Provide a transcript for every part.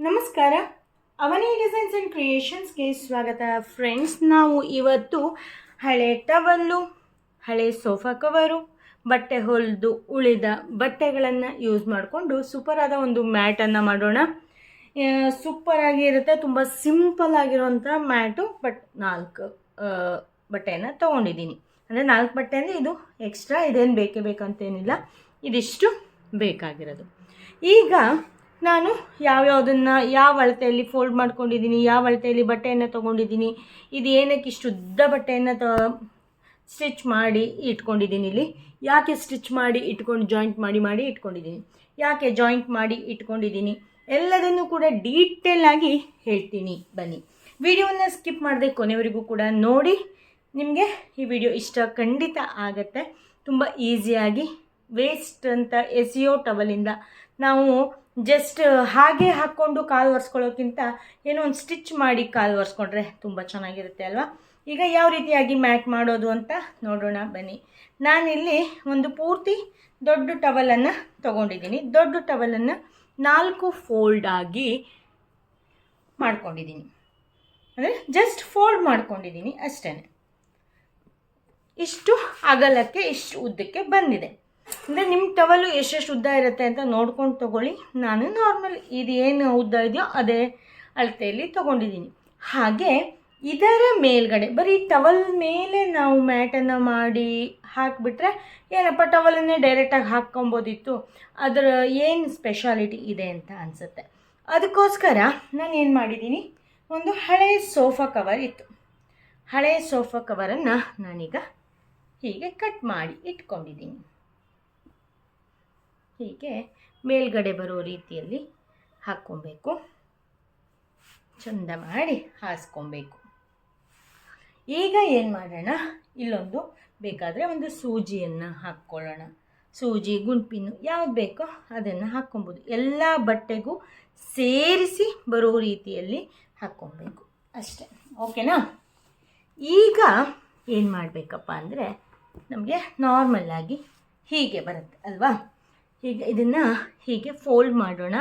ನಮಸ್ಕಾರ. ಅವನಿ designs and ಕ್ರಿಯೇಷನ್ಸ್ಗೆ ಸ್ವಾಗತ friends. ನಾವು ಇವತ್ತು ಹಳೆ ಟವಲ್ಲು, ಹಳೆ ಸೋಫಾ ಕವರು, ಬಟ್ಟೆ ಹೊಲಿದು ಉಳಿದ ಬಟ್ಟೆಗಳನ್ನು ಯೂಸ್ ಮಾಡಿಕೊಂಡು ಸೂಪರಾದ ಒಂದು ಮ್ಯಾಟನ್ನು ಮಾಡೋಣ. ಸೂಪರಾಗಿ ಇರುತ್ತೆ, ತುಂಬ ಸಿಂಪಲ್ ಆಗಿರೋಂಥ ಮ್ಯಾಟು. ಬಟ್ 4 ಬಟ್ಟೆಯನ್ನು ತೊಗೊಂಡಿದ್ದೀನಿ. ಅಂದರೆ 4 ಬಟ್ಟೆ ಅಂದರೆ ಇದು ಎಕ್ಸ್ಟ್ರಾ, ಇದೇನು ಬೇಕೇ ಬೇಕಂತೇನಿಲ್ಲ, ಇದಿಷ್ಟು ಬೇಕಾಗಿರೋದು. ಈಗ ನಾನು ಯಾವ್ಯಾವುದನ್ನು ಯಾವ ಅಳತೆಯಲ್ಲಿ ಫೋಲ್ಡ್ ಮಾಡ್ಕೊಂಡಿದ್ದೀನಿ, ಯಾವ ಅಳತೆಯಲ್ಲಿ ಬಟ್ಟೆಯನ್ನು ತೊಗೊಂಡಿದ್ದೀನಿ, ಇದು ಏನಕ್ಕೆ ಇಷ್ಟು ಉದ್ದ ಬಟ್ಟೆಯನ್ನು ಸ್ಟಿಚ್ ಮಾಡಿ ಇಟ್ಕೊಂಡಿದ್ದೀನಿ, ಇಲ್ಲಿ ಯಾಕೆ ಸ್ಟಿಚ್ ಮಾಡಿ ಇಟ್ಕೊಂಡು ಜಾಯಿಂಟ್ ಮಾಡಿ ಇಟ್ಕೊಂಡಿದ್ದೀನಿ, ಯಾಕೆ ಜಾಯಿಂಟ್ ಮಾಡಿ ಇಟ್ಕೊಂಡಿದ್ದೀನಿ, ಎಲ್ಲದನ್ನು ಕೂಡ ಡೀಟೇಲ್ ಆಗಿ ಹೇಳ್ತೀನಿ. ಬನ್ನಿ, ವಿಡಿಯೋವನ್ನು ಸ್ಕಿಪ್ ಮಾಡದೆ ಕೊನೆವರೆಗೂ ಕೂಡ ನೋಡಿ. ನಿಮಗೆ ಈ ವಿಡಿಯೋ ಇಷ್ಟ ಖಂಡಿತ ಆಗುತ್ತೆ. ತುಂಬ ಈಸಿಯಾಗಿ ವೇಸ್ಟ್ ಅಂತ ಎಸೆಯೋ ಟವಲಿಂದ ನಾವು ಜಸ್ಟ್ ಹಾಗೆ ಹಾಕ್ಕೊಂಡು ಕಾಲು ಒರೆಸ್ಕೊಳ್ಳೋಕ್ಕಿಂತ ಏನೋ ಒಂದು ಸ್ಟಿಚ್ ಮಾಡಿ ಕಾಲು ಒರೆಸ್ಕೊಂಡ್ರೆ ತುಂಬ ಚೆನ್ನಾಗಿರುತ್ತೆ ಅಲ್ವಾ. ಈಗ ಯಾವ ರೀತಿಯಾಗಿ ಮ್ಯಾಟ್ ಮಾಡೋದು ಅಂತ ನೋಡೋಣ ಬನ್ನಿ. ನಾನಿಲ್ಲಿ ಒಂದು ಪೂರ್ತಿ ದೊಡ್ಡ ಟವಲನ್ನು ತೊಗೊಂಡಿದ್ದೀನಿ. ದೊಡ್ಡ ಟವಲನ್ನು 4 ಫೋಲ್ಡ್ ಆಗಿ ಮಾಡ್ಕೊಂಡಿದ್ದೀನಿ. ಅಂದರೆ ಜಸ್ಟ್ ಫೋಲ್ಡ್ ಮಾಡ್ಕೊಂಡಿದ್ದೀನಿ ಅಷ್ಟೇ. ಇಷ್ಟು ಅಗಲಕ್ಕೆ ಇಷ್ಟು ಉದ್ದಕ್ಕೆ ಬಂದಿದೆ. ಅಂದರೆ ನಿಮ್ಮ ಟವಲು ಎಷ್ಟೆಷ್ಟು ಉದ್ದ ಇರುತ್ತೆ ಅಂತ ನೋಡ್ಕೊಂಡು ತೊಗೊಳ್ಳಿ. ನಾನು ನಾರ್ಮಲ್ ಇದು ಏನು ಉದ್ದ ಇದೆಯೋ ಅದೇ ಅಳತೆಯಲ್ಲಿ ತೊಗೊಂಡಿದ್ದೀನಿ. ಹಾಗೆ ಇದರ ಮೇಲ್ಗಡೆ ಬರೀ ಟವಲ್ ಮೇಲೆ ನಾವು ಮ್ಯಾಟನ್ನು ಮಾಡಿ ಹಾಕಿಬಿಟ್ರೆ ಏನಪ್ಪ ಟವಲನ್ನೇ ಡೈರೆಕ್ಟಾಗಿ ಹಾಕ್ಕೊಬೋದಿತ್ತು, ಅದರ ಏನು ಸ್ಪೆಷಾಲಿಟಿ ಇದೆ ಅಂತ ಅನಿಸುತ್ತೆ. ಅದಕ್ಕೋಸ್ಕರ ನಾನು ಏನು ಮಾಡಿದ್ದೀನಿ, ಒಂದು ಹಳೆಯ ಸೋಫಾ ಕವರ್ ಇತ್ತು. ಹಳೆಯ ಸೋಫಾ ಕವರನ್ನು ನಾನೀಗ ಹೀಗೆ ಕಟ್ ಮಾಡಿ ಇಟ್ಕೊಂಡಿದ್ದೀನಿ. ಹೀಗೆ ಮೇಲ್ಗಡೆ ಬರೋ ರೀತಿಯಲ್ಲಿ ಹಾಕ್ಕೊಬೇಕು, ಚಂದ ಮಾಡಿ ಹಾಸ್ಕೊಬೇಕು. ಈಗ ಏನು ಮಾಡೋಣ, ಇಲ್ಲೊಂದು ಬೇಕಾದರೆ ಒಂದು ಸೂಜಿಯನ್ನು ಹಾಕ್ಕೊಳ್ಳೋಣ. ಸೂಜಿ, ಗುಂಡ್ಪಿನ್ನು ಯಾವ್ದು ಬೇಕೋ ಅದನ್ನು ಹಾಕ್ಕೊಬೋದು. ಎಲ್ಲ ಬಟ್ಟೆಗೂ ಸೇರಿಸಿ ಬರೋ ರೀತಿಯಲ್ಲಿ ಹಾಕ್ಕೊಬೇಕು ಅಷ್ಟೇ. ಓಕೆನಾ? ಈಗ ಏನು ಮಾಡಬೇಕಪ್ಪ ಅಂದರೆ, ನಮಗೆ ನಾರ್ಮಲ್ಲಾಗಿ ಹೀಗೆ ಬರುತ್ತೆ ಅಲ್ವಾ. ಈಗ ಇದನ್ನು ಹೀಗೆ ಫೋಲ್ಡ್ ಮಾಡೋಣ.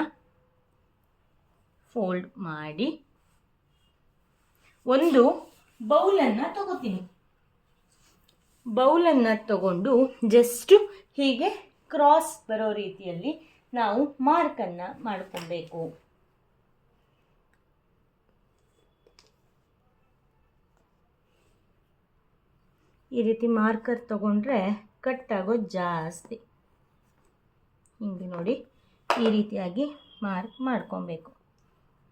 ಫೋಲ್ಡ್ ಮಾಡಿ ಒಂದು ಬೌಲನ್ನು ತಗೋತೀನಿ. ಬೌಲನ್ನು ತಗೊಂಡು ಜಸ್ಟ್ ಹೀಗೆ ಕ್ರಾಸ್ ಬರೋ ರೀತಿಯಲ್ಲಿ ನಾವು ಮಾರ್ಕನ್ನು ಮಾಡ್ಕೊಬೇಕು. ಈ ರೀತಿ ಮಾರ್ಕರ್ ತಗೊಂಡ್ರೆ ಕಟ್ಟಾಗೋದು ಜಾಸ್ತಿ. ಹಿಂಗೆ ನೋಡಿ, ಈ ರೀತಿಯಾಗಿ ಮಾರ್ಕ್ ಮಾಡ್ಕೊಬೇಕು.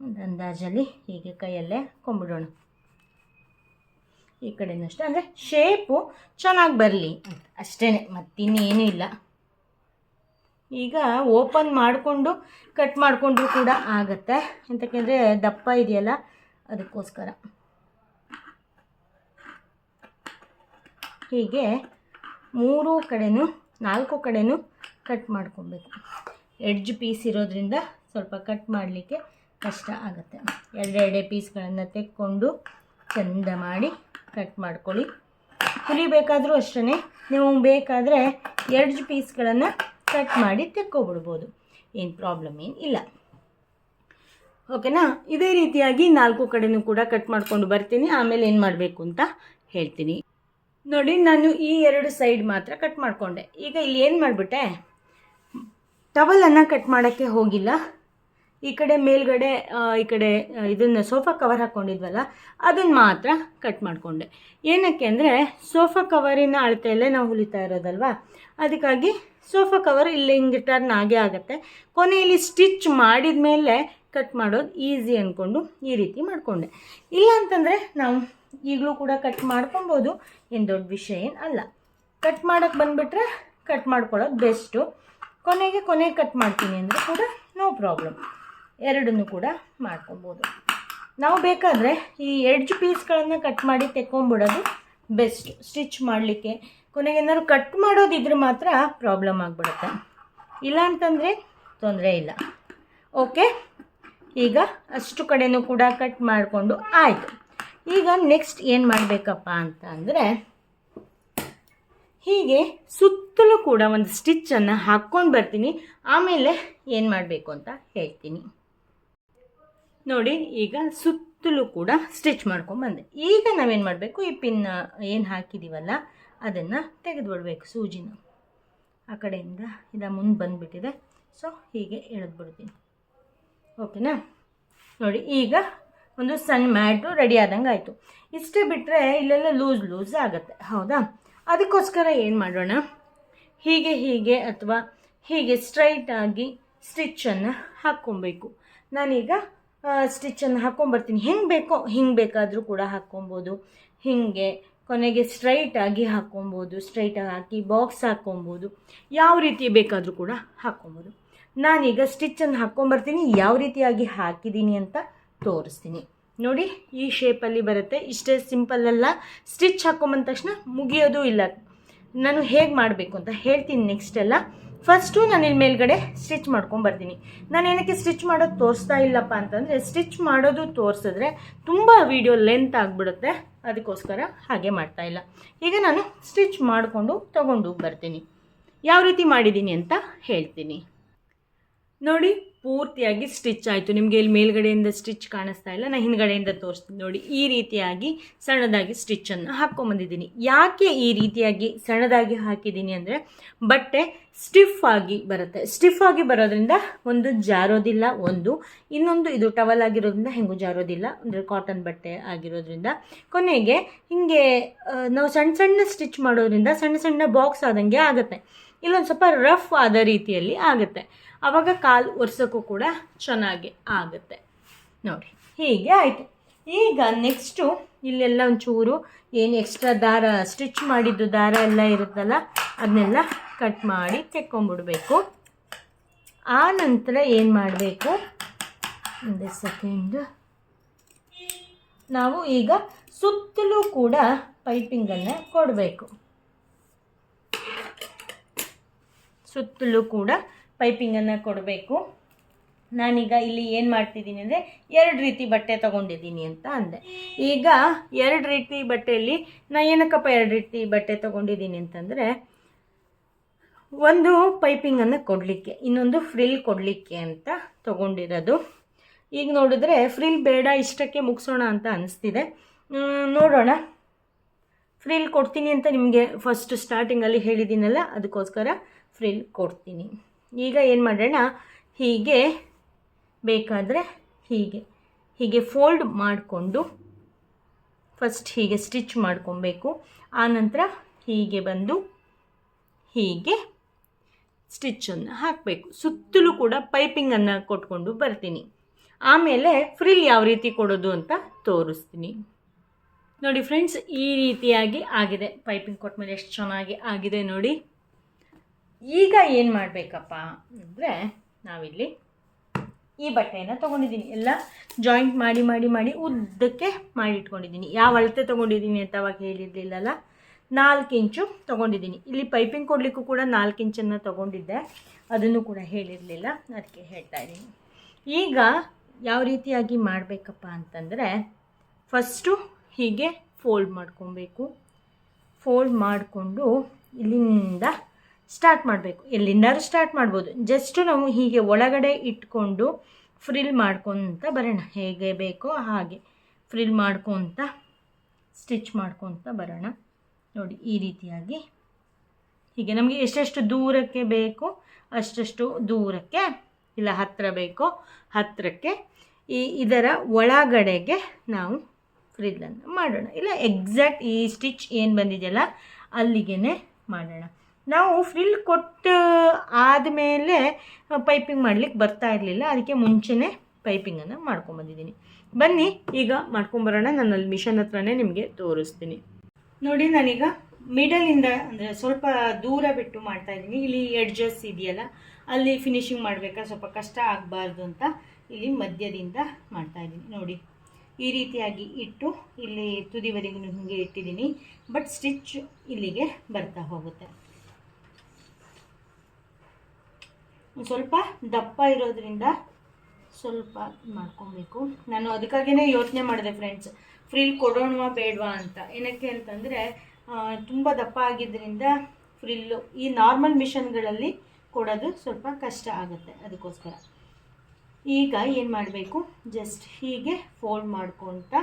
ಒಂದು ಅಂದಾಜಲ್ಲಿ ಹೀಗೆ ಕೈಯಲ್ಲೇ ಹಾಕ್ಕೊಂಬಿಡೋಣ. ಈ ಕಡೆನಷ್ಟೇ, ಅಂದರೆ ಶೇಪು ಚೆನ್ನಾಗಿ ಬರಲಿ ಅಂತ ಅಷ್ಟೇ, ಮತ್ತಿನ್ನೇನೂ ಇಲ್ಲ. ಈಗ ಓಪನ್ ಮಾಡಿಕೊಂಡು ಕಟ್ ಮಾಡಿಕೊಂಡ್ರೂ ಕೂಡ ಆಗುತ್ತೆ, ಎಂತಕ್ಕೆಂದರೆ ದಪ್ಪ ಇದೆಯಲ್ಲ ಅದಕ್ಕೋಸ್ಕರ. ಹೀಗೆ 3 ಕಡೆನೂ 4 ಕಡೆನೂ ಕಟ್ ಮಾಡ್ಕೊಬೇಕು. ಎಡ್ಜ್ ಪೀಸ್ ಇರೋದ್ರಿಂದ ಸ್ವಲ್ಪ ಕಟ್ ಮಾಡಲಿಕ್ಕೆ ಕಷ್ಟ ಆಗುತ್ತೆ. ಎರಡೆರಡೇ ಪೀಸ್ಗಳನ್ನು ತೆಕ್ಕೊಂಡು ಚೆಂದ ಮಾಡಿ ಕಟ್ ಮಾಡ್ಕೊಳ್ಳಿ. ಹುಲಿಬೇಕಾದ್ರೂ ಅಷ್ಟೇ, ನೀವು ಬೇಕಾದರೆ ಎಡ್ಜ್ ಪೀಸ್ಗಳನ್ನು ಕಟ್ ಮಾಡಿ ತೆಕ್ಕೊಬಿಡ್ಬೋದು, ಏನು ಪ್ರಾಬ್ಲಮ್ ಏನು ಇಲ್ಲ. ಓಕೆನಾ? ಇದೇ ರೀತಿಯಾಗಿ 4 ಕಡೆನೂ ಕೂಡ ಕಟ್ ಮಾಡ್ಕೊಂಡು ಬರ್ತೀನಿ. ಆಮೇಲೆ ಏನು ಮಾಡಬೇಕು ಅಂತ ಹೇಳ್ತೀನಿ. ನೋಡಿ, ನಾನು ಈ 2 ಸೈಡ್ ಮಾತ್ರ ಕಟ್ ಮಾಡಿಕೊಂಡೆ. ಈಗ ಇಲ್ಲಿ ಏನು ಮಾಡಿಬಿಟ್ಟೆ, ಟವಲನ್ನು ಕಟ್ ಮಾಡೋಕ್ಕೆ ಹೋಗಿಲ್ಲ. ಈ ಕಡೆ ಮೇಲ್ಗಡೆ ಈ ಕಡೆ ಇದನ್ನು ಸೋಫಾ ಕವರ್ ಹಾಕ್ಕೊಂಡಿದ್ವಲ್ಲ ಅದನ್ನು ಮಾತ್ರ ಕಟ್ ಮಾಡಿಕೊಂಡೆ. ಏನಕ್ಕೆ ಅಂದರೆ ಸೋಫಾ ಕವರಿನ ಅಳತೆಯಲ್ಲೇ ನಾವು ಹೊಲಿತಾ ಇರೋದಲ್ವ, ಅದಕ್ಕಾಗಿ ಸೋಫಾ ಕವರ್ ಇಲ್ಲಿ ಹಿಂಗೆ ಟರ್ನ್ ಆಗೇ ಆಗುತ್ತೆ. ಕೊನೆಯಲ್ಲಿ ಸ್ಟಿಚ್ ಮಾಡಿದ ಮೇಲೆ ಕಟ್ ಮಾಡೋದು ಈಸಿ ಅಂದ್ಕೊಂಡು ಈ ರೀತಿ ಮಾಡಿಕೊಂಡೆ. ಇಲ್ಲ ಅಂತಂದರೆ ನಾವು ಈಗಲೂ ಕೂಡ ಕಟ್ ಮಾಡ್ಕೊಬೋದು, ಏನು ದೊಡ್ಡ ವಿಷಯ ಏನು ಅಲ್ಲ. ಕಟ್ ಮಾಡೋಕ್ಕೆ ಬಂದುಬಿಟ್ರೆ ಕಟ್ ಮಾಡ್ಕೊಳ್ಳೋದು ಬೆಸ್ಟು. ಕೊನೆಗೆ ಕಟ್ ಮಾಡ್ತೀನಿ ಅಂದರೆ ಕೂಡ ನೋ ಪ್ರಾಬ್ಲಮ್, ಎರಡನ್ನೂ ಕೂಡ ಮಾಡ್ಕೊಬೋದು. ನಾವು ಬೇಕಾದರೆ ಈ ಎಡ್ಜ್ ಪೀಸ್ಗಳನ್ನು ಕಟ್ ಮಾಡಿ ತೆಕ್ಕೊಂಬಿಡೋದು ಬೆಸ್ಟು ಸ್ಟಿಚ್ ಮಾಡಲಿಕ್ಕೆ. ಕೊನೆಗೆ ಏನಾದ್ರು ಕಟ್ ಮಾಡೋದಿದ್ರೆ ಮಾತ್ರ ಪ್ರಾಬ್ಲಮ್ ಆಗಿಬಿಡುತ್ತೆ, ಇಲ್ಲ ಅಂತಂದರೆ ತೊಂದರೆ ಇಲ್ಲ. ಓಕೆ, ಈಗ ಅಷ್ಟು ಕಡೆನೂ ಕೂಡ ಕಟ್ ಮಾಡಿಕೊಂಡು ಆಯಿತು. ಈಗ ನೆಕ್ಸ್ಟ್ ಏನು ಮಾಡಬೇಕಪ್ಪ ಅಂತ ಅಂದರೆ, ಹೀಗೆ ಸುತ್ತಲೂ ಕೂಡ ಒಂದು ಸ್ಟಿಚ್ಚನ್ನು ಹಾಕ್ಕೊಂಡು ಬರ್ತೀನಿ. ಆಮೇಲೆ ಏನು ಮಾಡಬೇಕು ಅಂತ ಹೇಳ್ತೀನಿ. ನೋಡಿ ಈಗ ಸುತ್ತಲೂ ಕೂಡ ಸ್ಟಿಚ್ ಮಾಡ್ಕೊಂಡ್ಬಂದೆ. ಈಗ ನಾವೇನು ಮಾಡಬೇಕು, ಈ ಪಿನ್ ಏನು ಹಾಕಿದ್ದೀವಲ್ಲ ಅದನ್ನು ತೆಗೆದುಬಿಡ್ಬೇಕು. ಸೂಜಿನ ಆ ಕಡೆಯಿಂದ ಮುಂದೆ ಬಂದುಬಿಟ್ಟಿದೆ. ಸೊ ಹೀಗೆ ಎಳೆದ್ಬಿಡ್ತೀನಿ. ಓಕೆನಾ? ನೋಡಿ ಈಗ ಒಂದು ಸಣ್ಣ ಮ್ಯಾಟು ರೆಡಿ ಆದಂಗೆ ಆಯಿತು. ಇಷ್ಟೇ ಬಿಟ್ಟರೆ ಇಲ್ಲೆಲ್ಲ ಲೂಸ್ ಆಗುತ್ತೆ, ಹೌದಾ? ಅದಕ್ಕೋಸ್ಕರ ಏನು ಮಾಡೋಣ, ಹೀಗೆ ಅಥವಾ ಹೀಗೆ ಸ್ಟ್ರೈಟಾಗಿ ಸ್ಟಿಚ್ಚನ್ನು ಹಾಕ್ಕೊಬೇಕು. ನಾನೀಗ ಸ್ಟಿಚ್ಚನ್ನು ಹಾಕ್ಕೊಂಬರ್ತೀನಿ. ಹೆಂಗೆ ಬೇಕೋ ಹಿಂಗೆ ಬೇಕಾದರೂ ಕೂಡ ಹಾಕ್ಕೊಬೋದು. ಹೀಗೆ ಕೊನೆಗೆ ಸ್ಟ್ರೈಟಾಗಿ ಹಾಕ್ಕೊಬೋದು, ಸ್ಟ್ರೈಟಾಗಿ ಹಾಕಿ ಬಾಕ್ಸ್ ಹಾಕ್ಕೊಬೋದು, ಯಾವ ರೀತಿ ಬೇಕಾದರೂ ಕೂಡ ಹಾಕ್ಕೊಬೋದು. ನಾನೀಗ ಸ್ಟಿಚ್ಚನ್ನು ಹಾಕ್ಕೊಂಬರ್ತೀನಿ. ಯಾವ ರೀತಿಯಾಗಿ ಹಾಕಿದ್ದೀನಿ ಅಂತ ತೋರಿಸ್ತೀನಿ. ನೋಡಿ ಈ ಶೇಪಲ್ಲಿ ಬರುತ್ತೆ. ಇಷ್ಟೇ ಸಿಂಪಲ್ಲೆಲ್ಲ ಸ್ಟಿಚ್ ಹಾಕ್ಕೊಂಬಂದ ತಕ್ಷಣ ಮುಗಿಯೋದು ಇಲ್ಲ. ನಾನು ಹೇಗೆ ಮಾಡಬೇಕು ಅಂತ ಹೇಳ್ತೀನಿ ನೆಕ್ಸ್ಟೆಲ್ಲ. ಫಸ್ಟು ನಾನು ಇಲ್ಲಿ ಮೇಲ್ಗಡೆ ಸ್ಟಿಚ್ ಮಾಡ್ಕೊಂಬರ್ತೀನಿ. ನಾನು ಏನಕ್ಕೆ ಸ್ಟಿಚ್ ಮಾಡೋದು ತೋರಿಸ್ತಾ ಇಲ್ಲಪ್ಪ ಅಂತಂದರೆ, ಸ್ಟಿಚ್ ಮಾಡೋದು ತೋರಿಸಿದ್ರೆ ತುಂಬ ವಿಡಿಯೋ ಲೆಂತ್ ಆಗಿಬಿಡುತ್ತೆ. ಅದಕ್ಕೋಸ್ಕರ ಹಾಗೆ ಮಾಡ್ತಾಯಿಲ್ಲ. ಈಗ ನಾನು ಸ್ಟಿಚ್ ಮಾಡಿಕೊಂಡು ತೊಗೊಂಡು ಬರ್ತೀನಿ. ಯಾವ ರೀತಿ ಮಾಡಿದ್ದೀನಿ ಅಂತ ಹೇಳ್ತೀನಿ. ನೋಡಿ ಪೂರ್ತಿಯಾಗಿ ಸ್ಟಿಚ್ ಆಯಿತು. ನಿಮಗೆ ಇಲ್ಲಿ ಮೇಲ್ಗಡೆಯಿಂದ ಸ್ಟಿಚ್ ಕಾಣಿಸ್ತಾ ಇಲ್ಲ, ನಾನು ಹಿಂದ್ಗಡೆಯಿಂದ ತೋರಿಸ್ತೀನಿ. ನೋಡಿ ಈ ರೀತಿಯಾಗಿ ಸಣ್ಣದಾಗಿ ಸ್ಟಿಚ್ಚನ್ನು ಹಾಕ್ಕೊಂಬಂದಿದ್ದೀನಿ. ಯಾಕೆ ಈ ರೀತಿಯಾಗಿ ಸಣ್ಣದಾಗಿ ಹಾಕಿದ್ದೀನಿ ಅಂದರೆ, ಬಟ್ಟೆ ಸ್ಟಿಫ್ ಆಗಿ ಬರುತ್ತೆ. ಸ್ಟಿಫ್ ಆಗಿ ಬರೋದ್ರಿಂದ ಒಂದು ಜಾರೋದಿಲ್ಲ, ಇನ್ನೊಂದು ಇದು ಟವಲ್ ಆಗಿರೋದ್ರಿಂದ ಹೆಂಗೂ ಜಾರೋದಿಲ್ಲ, ಅಂದರೆ ಕಾಟನ್ ಬಟ್ಟೆ ಆಗಿರೋದ್ರಿಂದ. ಕೊನೆಗೆ ಹೀಗೆ ನಾವು ಸಣ್ಣ ಸ್ಟಿಚ್ ಮಾಡೋದ್ರಿಂದ ಸಣ್ಣ ಬಾಕ್ಸ್ ಆದಂಗೆ ಆಗುತ್ತೆ. ಇಲ್ಲೊಂದು ಸ್ವಲ್ಪ ರಫ್ ಆದ ರೀತಿಯಲ್ಲಿ ಆಗುತ್ತೆ. ಆವಾಗ ಕಾಲು ಒರೆಸೋಕ್ಕೂ ಕೂಡ ಚೆನ್ನಾಗಿ ಆಗುತ್ತೆ. ನೋಡಿ ಹೀಗೆ ಆಯಿತು. ಈಗ ನೆಕ್ಸ್ಟು ಇಲ್ಲೆಲ್ಲ ಒಂಚೂರು ಏನು ಎಕ್ಸ್ಟ್ರಾ ದಾರ, ಸ್ಟಿಚ್ ಮಾಡಿದ್ದು ದಾರ ಎಲ್ಲ ಇರುತ್ತಲ್ಲ, ಅದನ್ನೆಲ್ಲ ಕಟ್ ಮಾಡಿ ತೆಕ್ಕೊಂಬಿಡ್ಬೇಕು. ಆ ನಂತರ ಏನು ಮಾಡಬೇಕು, ಒಂದು ಸೆಕೆಂಡ್, ನಾವು ಈಗ ಸುತ್ತಲೂ ಕೂಡ ಪೈಪಿಂಗನ್ನು ಕೊಡಬೇಕು. ಸುತ್ತಲೂ ಕೂಡ ಪೈಪಿಂಗನ್ನು ಕೊಡಬೇಕು. ನಾನೀಗ ಇಲ್ಲಿ ಏನು ಮಾಡ್ತಿದ್ದೀನಿ ಅಂದರೆ, 2 ರೀತಿ ಬಟ್ಟೆ ತೊಗೊಂಡಿದ್ದೀನಿ ಅಂತ ಅಂದೆ. ಈಗ 2 ರೀತಿ ಬಟ್ಟೆಯಲ್ಲಿ ನಾನು ಏನಕ್ಕಪ್ಪ 2 ರೀತಿ ಬಟ್ಟೆ ತೊಗೊಂಡಿದ್ದೀನಿ ಅಂತಂದರೆ, ಒಂದು ಪೈಪಿಂಗನ್ನು ಕೊಡಲಿಕ್ಕೆ, ಇನ್ನೊಂದು ಫ್ರಿಲ್ ಕೊಡಲಿಕ್ಕೆ ಅಂತ ತೊಗೊಂಡಿರೋದು. ಈಗ ನೋಡಿದ್ರೆ ಫ್ರಿಲ್ ಬೇಡ, ಇಷ್ಟಕ್ಕೆ ಮುಗಿಸೋಣ ಅಂತ ಅನಿಸ್ತಿದೆ. ನೋಡೋಣ. ಫ್ರಿಲ್ ಕೊಡ್ತೀನಿ ಅಂತ ನಿಮಗೆ ಫಸ್ಟ್ ಸ್ಟಾರ್ಟಿಂಗಲ್ಲಿ ಹೇಳಿದ್ದೀನಲ್ಲ, ಅದಕ್ಕೋಸ್ಕರ ಫ್ರಿಲ್ ಕೊಡ್ತೀನಿ. ಈಗ ಏನು ಮಾಡೋಣ, ಹೀಗೆ ಬೇಕಾದರೆ ಹೀಗೆ ಫೋಲ್ಡ್ ಮಾಡಿಕೊಂಡು ಫಸ್ಟ್ ಹೀಗೆ ಸ್ಟಿಚ್ ಮಾಡ್ಕೊಬೇಕು. ಆನಂತರ ಹೀಗೆ ಬಂದು ಹೀಗೆ ಸ್ಟಿಚ್ಚನ್ನು ಹಾಕಬೇಕು. ಸುತ್ತಲೂ ಕೂಡ ಪೈಪಿಂಗನ್ನು ಕೊಟ್ಕೊಂಡು ಬರ್ತೀನಿ. ಆಮೇಲೆ ಫ್ರಿಲ್ ಯಾವ ರೀತಿ ಕೊಡೋದು ಅಂತ ತೋರಿಸ್ತೀನಿ. ನೋಡಿ ಫ್ರೆಂಡ್ಸ್, ಈ ರೀತಿಯಾಗಿ ಆಗಿದೆ. ಪೈಪಿಂಗ್ ಕೊಟ್ಮೇಲೆ ಎಷ್ಟು ಚೆನ್ನಾಗಿ ಆಗಿದೆ ನೋಡಿ. ಈಗ ಏನು ಮಾಡಬೇಕಪ್ಪ ಅಂದರೆ, ನಾವಿಲ್ಲಿ ಈ ಬಟ್ಟೆಯನ್ನು ತೊಗೊಂಡಿದ್ದೀನಿ, ಎಲ್ಲ ಜಾಯಿಂಟ್ ಮಾಡಿ ಉದ್ದಕ್ಕೆ ಮಾಡಿ ಇಟ್ಕೊಂಡಿದ್ದೀನಿ. ಯಾವ ಅಳತೆ ತೊಗೊಂಡಿದ್ದೀನಿ ಅಂತ ಅವಾಗ ಹೇಳಿರಲಿಲ್ಲಲ್ಲ, 4 ಇಂಚು ತೊಗೊಂಡಿದ್ದೀನಿ. ಇಲ್ಲಿ ಪೈಪಿಂಗ್ ಕೊಡಲಿಕ್ಕೂ ಕೂಡ 4 ಇಂಚನ್ನು ತೊಗೊಂಡಿದ್ದೆ, ಅದನ್ನು ಕೂಡ ಹೇಳಿರಲಿಲ್ಲ, ಅದಕ್ಕೆ ಹೇಳ್ತಾ ಇದ್ದೀನಿ. ಈಗ ಯಾವ ರೀತಿಯಾಗಿ ಮಾಡಬೇಕಪ್ಪ ಅಂತಂದರೆ, ಫಸ್ಟು ಹೀಗೆ ಫೋಲ್ಡ್ ಮಾಡ್ಕೊಬೇಕು. ಫೋಲ್ಡ್ ಮಾಡಿಕೊಂಡು ಇಲ್ಲಿಂದ ಸ್ಟಾರ್ಟ್ ಮಾಡಬೇಕು. ಎಲ್ಲಿಂದಾದ್ರೂ ಸ್ಟಾರ್ಟ್ ಮಾಡ್ಬೋದು. ಜಸ್ಟು ನಾವು ಹೀಗೆ ಒಳಗಡೆ ಇಟ್ಕೊಂಡು ಫ್ರಿಲ್ ಮಾಡ್ಕೊತ ಬರೋಣ. ಹೇಗೆ ಬೇಕೋ ಹಾಗೆ ಫ್ರಿಲ್ ಮಾಡ್ಕೊತ ಸ್ಟಿಚ್ ಮಾಡ್ಕೊತ ಬರೋಣ. ನೋಡಿ ಈ ರೀತಿಯಾಗಿ ಹೀಗೆ ನಮಗೆ ಎಷ್ಟೆಷ್ಟು ದೂರಕ್ಕೆ ಬೇಕೋ ಅಷ್ಟಷ್ಟು ದೂರಕ್ಕೆ, ಇಲ್ಲ ಹತ್ತಿರ ಬೇಕೋ ಹತ್ತಿರಕ್ಕೆ ಇದರ ಒಳಗಡೆಗೆ ನಾವು ಫ್ರಿಲ್ಲನ್ನು ಮಾಡೋಣ. ಇಲ್ಲ ಎಕ್ಸಾಕ್ಟ್ ಈ ಸ್ಟಿಚ್ ಏನು ಬಂದಿದೆಯಲ್ಲ ಅಲ್ಲಿಗೆ ಮಾಡೋಣ. ನಾವು ಫ್ರಿಲ್ ಕೊಟ್ಟು ಆದಮೇಲೆ ಪೈಪಿಂಗ್ ಮಾಡಲಿಕ್ಕೆ ಬರ್ತಾ ಇರಲಿಲ್ಲ, ಅದಕ್ಕೆ ಮುಂಚೆನೇ ಪೈಪಿಂಗನ್ನು ಮಾಡ್ಕೊಂಬಂದಿದ್ದೀನಿ. ಬನ್ನಿ ಈಗ ಮಾಡ್ಕೊಂಬರೋಣ. ನಾನು ಅಲ್ಲಿ ಮಿಷನ್ ಹತ್ರನೇ ನಿಮಗೆ ತೋರಿಸ್ತೀನಿ. ನೋಡಿ ನಾನೀಗ ಮಿಡಲಿಂದ ಅಂದರೆ ಸ್ವಲ್ಪ ದೂರ ಬಿಟ್ಟು ಮಾಡ್ತಾಯಿದ್ದೀನಿ. ಇಲ್ಲಿ ಎಡ್ಜಸ್ ಇದೆಯಲ್ಲ, ಅಲ್ಲಿ ಫಿನಿಶಿಂಗ್ ಮಾಡಬೇಕಾ, ಸ್ವಲ್ಪ ಕಷ್ಟ ಆಗಬಾರ್ದು ಅಂತ ಇಲ್ಲಿ ಮಧ್ಯದಿಂದ ಮಾಡ್ತಾಯಿದ್ದೀನಿ. ನೋಡಿ ಈ ರೀತಿಯಾಗಿ ಇಟ್ಟು ಇಲ್ಲಿ ತುದಿವರೆಗೂ ಹೀಗೆ ಇಟ್ಟಿದ್ದೀನಿ. ಬಟ್ ಸ್ಟಿಚ್ ಇಲ್ಲಿಗೆ ಬರ್ತಾ ಹೋಗುತ್ತೆ. ಸ್ವಲ್ಪ ದಪ್ಪ ಇರೋದ್ರಿಂದ ಸ್ವಲ್ಪ ಮಾಡ್ಕೊಬೇಕು. ನಾನು ಅದಕ್ಕಾಗಿಯೇ ಯೋಚನೆ ಮಾಡಿದೆ ಫ್ರೆಂಡ್ಸ್, ಫ್ರಿಲ್ ಕೊಡೋಣವಾ ಬೇಡವಾ ಅಂತ. ಏನಕ್ಕೆ ಅಂತಂದರೆ ತುಂಬ ದಪ್ಪ ಆಗಿದ್ದರಿಂದ ಫ್ರಿಲ್ಲು ಈ ನಾರ್ಮಲ್ ಮಿಷನ್ಗಳಲ್ಲಿ ಕೊಡೋದು ಸ್ವಲ್ಪ ಕಷ್ಟ ಆಗುತ್ತೆ. ಅದಕ್ಕೋಸ್ಕರ ಈಗ ಏನು ಮಾಡಬೇಕು, ಜಸ್ಟ್ ಹೀಗೆ ಫೋಲ್ಡ್ ಮಾಡ್ಕೊತ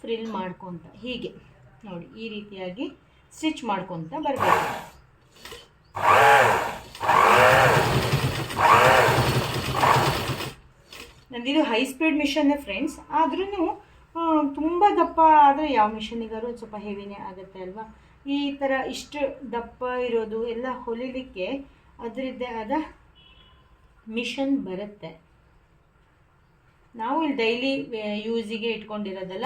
ಫ್ರಿಲ್ ಮಾಡ್ಕೊತ ಹೀಗೆ ನೋಡಿ ಈ ರೀತಿಯಾಗಿ ಸ್ಟಿಚ್ ಮಾಡ್ಕೊತ ಬರಬೇಕು. ನಂದಿದು ಹೈ ಸ್ಪೀಡ್ ಮಿಷನ್ನೇ ಫ್ರೆಂಡ್ಸ್, ಆದ್ರೂ ತುಂಬ ದಪ್ಪ ಆದರೆ ಯಾವ ಮಿಷನಿಗಾದ್ರು ಒಂದು ಸ್ವಲ್ಪ ಹೆವಿನೇ ಆಗುತ್ತೆ ಅಲ್ವಾ. ಈ ಥರ ಇಷ್ಟು ದಪ್ಪ ಇರೋದು ಎಲ್ಲ ಹೊಲಿಲಿಕ್ಕೆ ಅದರದ್ದೇ ಆದ ಮಿಷನ್ ಬರುತ್ತೆ. ನಾವು ಇಲ್ಲಿ ಡೈಲಿ ಯೂಸಿಗೆ ಇಟ್ಕೊಂಡಿರೋದಲ್ಲ,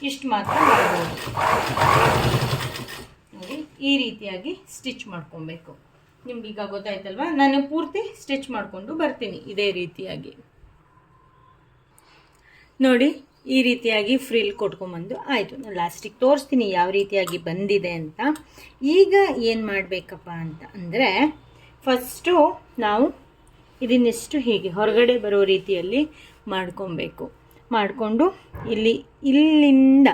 ಇಷ್ಟು ಮಾತ್ರ ಮಾಡ್ಬೋದು ನೋಡಿ. ಈ ರೀತಿಯಾಗಿ ಸ್ಟಿಚ್ ಮಾಡ್ಕೊಬೇಕು. ನಿಮ್ಗೀಗ ಗೊತ್ತಾಯ್ತಲ್ವ, ನಾನು ಪೂರ್ತಿ ಸ್ಟಿಚ್ ಮಾಡಿಕೊಂಡು ಬರ್ತೀನಿ ಇದೇ ರೀತಿಯಾಗಿ ನೋಡಿ. ಈ ರೀತಿಯಾಗಿ ಫ್ರಿಲ್ ಕೊಟ್ಕೊಂಬಂದು ಆಯಿತು. ನಾನು ಲಾಸ್ಟಿಗೆ ತೋರಿಸ್ತೀನಿ ಯಾವ ರೀತಿಯಾಗಿ ಬಂದಿದೆ ಅಂತ. ಈಗ ಏನು ಮಾಡಬೇಕಪ್ಪ ಅಂತ ಅಂದರೆ, ಫಸ್ಟು ನಾವು ಇದನ್ನೆಷ್ಟು ಹೀಗೆ ಹೊರಗಡೆ ಬರೋ ರೀತಿಯಲ್ಲಿ ಮಾಡ್ಕೊಬೇಕು. ಮಾಡಿಕೊಂಡು ಇಲ್ಲಿಂದ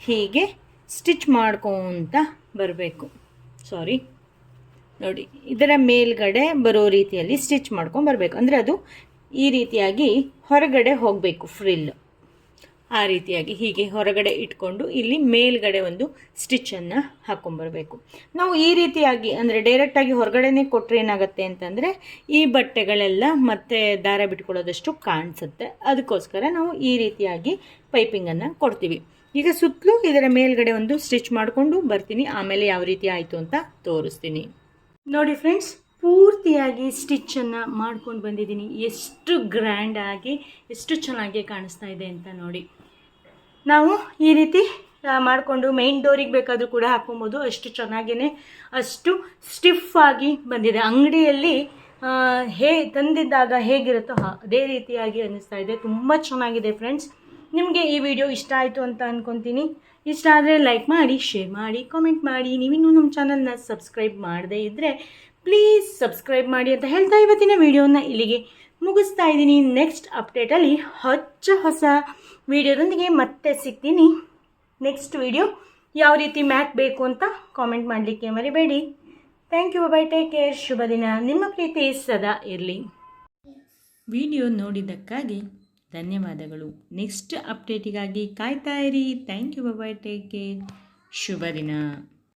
ಹೀಗೆ ಸ್ಟಿಚ್ ಮಾಡ್ಕೊತ ಬರಬೇಕು. ನೋಡಿ, ಇದರ ಮೇಲ್ಗಡೆ ಬರೋ ರೀತಿಯಲ್ಲಿ ಸ್ಟಿಚ್ ಮಾಡ್ಕೊಂಡು ಬರಬೇಕು. ಅಂದರೆ ಅದು ಈ ರೀತಿಯಾಗಿ ಹೊರಗಡೆ ಹೋಗಬೇಕು ಫ್ರಿಲ್. ಆ ರೀತಿಯಾಗಿ ಹೀಗೆ ಹೊರಗಡೆ ಇಟ್ಕೊಂಡು ಇಲ್ಲಿ ಮೇಲ್ಗಡೆ ಒಂದು ಸ್ಟಿಚ್ಚನ್ನು ಹಾಕ್ಕೊಂಬರ್ಬೇಕು. ನಾವು ಈ ರೀತಿಯಾಗಿ ಅಂದರೆ ಡೈರೆಕ್ಟಾಗಿ ಹೊರಗಡೆನೇ ಕೊಟ್ಟರೆ ಏನಾಗುತ್ತೆ ಅಂತಂದರೆ ಈ ಬಟ್ಟೆಗಳೆಲ್ಲ ಮತ್ತೆ ದಾರ ಬಿಟ್ಕೊಳ್ಳೋದಷ್ಟು ಕಾಣಿಸುತ್ತೆ. ಅದಕ್ಕೋಸ್ಕರ ನಾವು ಈ ರೀತಿಯಾಗಿ ಪೈಪಿಂಗನ್ನು ಕೊಡ್ತೀವಿ. ಈಗ ಸುತ್ತಲೂ ಇದರ ಮೇಲ್ಗಡೆ ಒಂದು ಸ್ಟಿಚ್ ಮಾಡಿಕೊಂಡು ಬರ್ತೀನಿ, ಆಮೇಲೆ ಯಾವ ರೀತಿ ಆಯಿತು ಅಂತ ತೋರಿಸ್ತೀನಿ. ನೋಡಿ ಫ್ರೆಂಡ್ಸ್, ಪೂರ್ತಿಯಾಗಿ ಸ್ಟಿಚ್ಚನ್ನು ಮಾಡ್ಕೊಂಡು ಬಂದಿದ್ದೀನಿ. ಎಷ್ಟು ಗ್ರ್ಯಾಂಡಾಗಿ ಎಷ್ಟು ಚೆನ್ನಾಗಿ ಕಾಣಿಸ್ತಾ ಇದೆ ಅಂತ ನೋಡಿ. ನಾವು ಈ ರೀತಿ ಮಾಡಿಕೊಂಡು ಮೇನ್ ಡೋರಿಗೆ ಬೇಕಾದರೂ ಕೂಡ ಹಾಕ್ಕೊಬೋದು. ಅಷ್ಟು ಚೆನ್ನಾಗೇ ಅಷ್ಟು ಸ್ಟಿಫ್ ಆಗಿ ಬಂದಿದೆ. ಅಂಗಡಿಯಲ್ಲಿ ತಂದಿದ್ದಾಗ ಹೇಗಿರುತ್ತೋ ಅದೇ ರೀತಿಯಾಗಿ ಅನ್ನಿಸ್ತಾ ಇದೆ. ತುಂಬ ಚೆನ್ನಾಗಿದೆ ಫ್ರೆಂಡ್ಸ್. ನಿಮಗೆ ಈ ವಿಡಿಯೋ ಇಷ್ಟ ಆಯಿತು ಅಂತ ಅಂದ್ಕೊತೀನಿ. ಇಷ್ಟ ಆದರೆ ಲೈಕ್ ಮಾಡಿ, ಶೇರ್ ಮಾಡಿ, ಕಾಮೆಂಟ್ ಮಾಡಿ. ನೀವಿನ್ನೂ ನಮ್ಮ ಚಾನಲ್ನ ಸಬ್ಸ್ಕ್ರೈಬ್ ಮಾಡದೇ ಇದ್ದರೆ ಪ್ಲೀಸ್ ಸಬ್ಸ್ಕ್ರೈಬ್ ಮಾಡಿ ಅಂತ ಹೇಳ್ತಾ ಇವತ್ತಿನ ವಿಡಿಯೋನ ಇಲ್ಲಿಗೆ ಮುಗಿಸ್ತಾ ಇದ್ದೀನಿ. ನೆಕ್ಸ್ಟ್ ಅಪ್ಡೇಟಲ್ಲಿ ಹೊಸ ವಿಡಿಯೋದೊಂದಿಗೆ ಮತ್ತೆ ಸಿಗ್ತೀನಿ. ನೆಕ್ಸ್ಟ್ ವಿಡಿಯೋ ಯಾವ ರೀತಿ ಮ್ಯಾಟ್ ಬೇಕು ಅಂತ ಕಾಮೆಂಟ್ ಮಾಡಲಿಕ್ಕೆ ಮರಿಬೇಡಿ. Thank you, bye, take care, ಶುಭ ದಿನ. ನಿಮ್ಮ ಪ್ರೀತಿ ಸದಾ ಇರಲಿ. ವಿಡಿಯೋ ನೋಡಿದ್ದಕ್ಕಾಗಿ ಧನ್ಯವಾದಗಳು. ನೆಕ್ಸ್ಟ್ ಅಪ್ಡೇಟಿಗಾಗಿ ಕಾಯ್ತಾ ಇರಿ. Thank you, bye, take care, ಶುಭ ದಿನ.